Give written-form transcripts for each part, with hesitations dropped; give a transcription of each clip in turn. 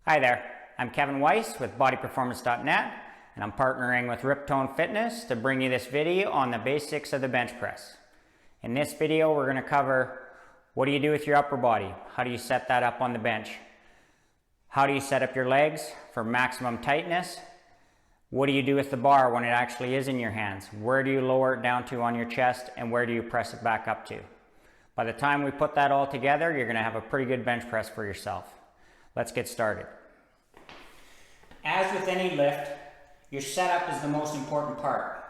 Hi there, I'm Kevin Weiss with bodyperformance.net, and I'm partnering with Riptone Fitness to bring you this video on the basics of the bench press. In this video, we're going to cover what do you do with your upper body? How do you set that up on the bench? How do you set up your legs for maximum tightness? What do you do with the bar when it actually is in your hands? Where do you lower it down to on your chest, and where do you press it back up to? By the time we put that all together, you're going to have a pretty good bench press for yourself. Let's get started. As with any lift, your setup is the most important part.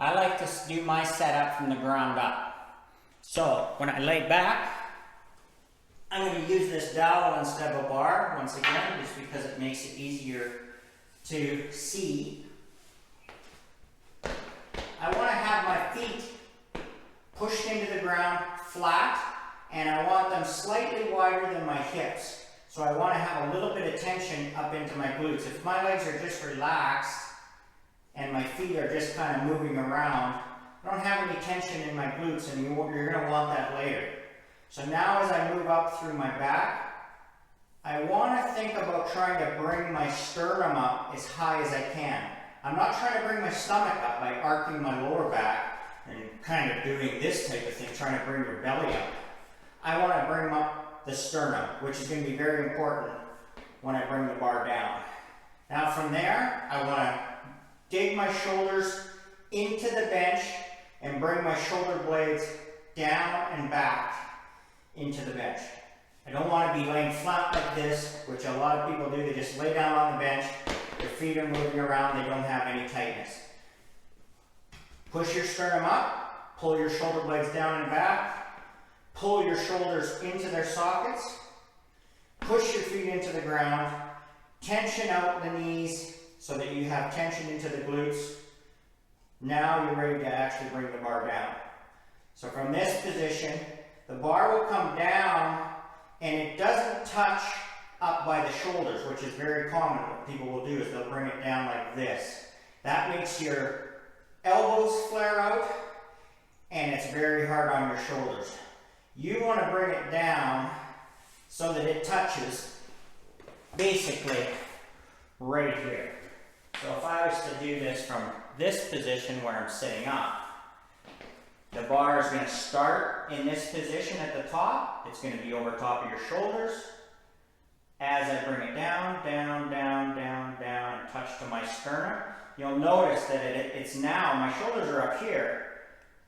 I like to do my setup from the ground up. So when I lay back, I'm going to use this dowel instead of a bar, once again, just because it makes it easier to see. I want to have my feet pushed into the ground flat, and I want them slightly wider than my hips. So I want to have a little bit of tension up into my glutes. If my legs are just relaxed and my feet are just kind of moving around, I don't have any tension in my glutes, and you're going to want that later. So now as I move up through my back, I want to think about trying to bring my sternum up as high as I can. I'm not trying to bring my stomach up by arcing my lower back and kind of doing this type of thing, trying to bring your belly up. I want to bring up the sternum, which is going to be very important when I bring the bar down. Now from there, I want to dig my shoulders into the bench and bring my shoulder blades down and back into the bench. I don't want to be laying flat like this, which a lot of people do. They just lay down on the bench, their feet are moving around, they don't have any tightness. Push your sternum up, pull your shoulder blades down and back, pull your shoulders into their sockets, push your feet into the ground, tension out the knees so that you have tension into the glutes. Now you're ready to actually bring the bar down. So from this position, the bar will come down and it doesn't touch up by the shoulders, which is very common. What people will do is they'll bring it down like this. That makes your elbows flare out and it's very hard on your shoulders. You want to bring it down so that it touches basically right here. So if I was to do this from this position where I'm sitting up, the bar is going to start in this position at the top. It's going to be over top of your shoulders. As I bring it down, down, down, down, down, and touch to my sternum, you'll notice that it's now, my shoulders are up here.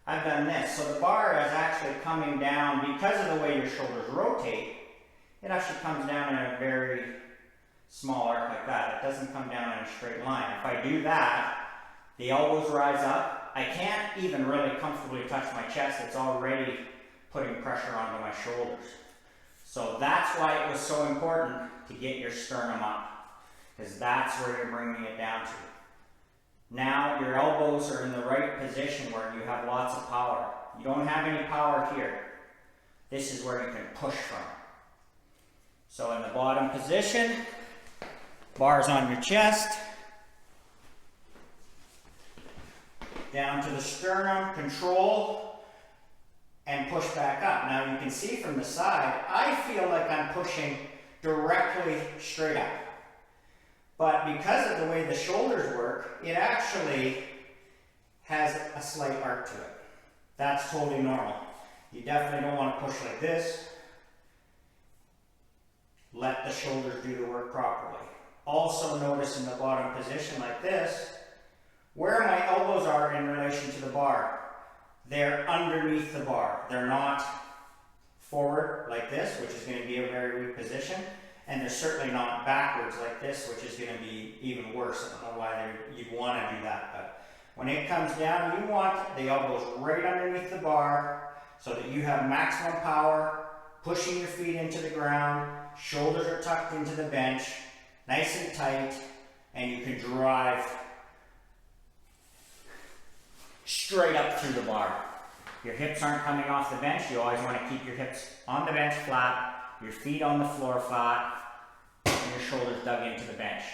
I've done this. So the bar is actually coming down because of the way your shoulders rotate. It actually comes down in a very small arc like that. It doesn't come down in a straight line. If I do that, the elbows rise up. I can't even really comfortably touch my chest. It's already putting pressure onto my shoulders. So that's why it was so important to get your sternum up, because that's where you're bringing it down to. Now your elbows are in the right position where you have lots of power. You don't have any power here. This is where you can push from. So in the bottom position, bars on your chest, down to the sternum, control, and push back up. Now you can see from the side, I feel like I'm pushing directly straight up. But because of the way the shoulders work, it actually has a slight arc to it. That's totally normal. You definitely don't want to push like this. Let the shoulders do the work properly. Also notice in the bottom position like this, where my elbows are in relation to the bar. They're underneath the bar. They're not forward like this, which is going to be a very weak position. And they're certainly not backwards like this, which is going to be even worse. I don't know why you'd want to do that. But when it comes down, you want the elbows right underneath the bar so that you have maximum power, pushing your feet into the ground, shoulders are tucked into the bench, nice and tight, and you can drive straight up through the bar. Your hips aren't coming off the bench. You always want to keep your hips on the bench flat, your feet on the floor flat, and your shoulders dug into the bench.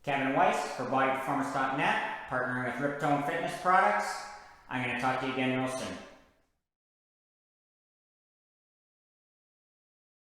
Kevin Weiss for bodyperformance.net, partnering with Riptone Fitness products. I'm going to talk to you again real soon.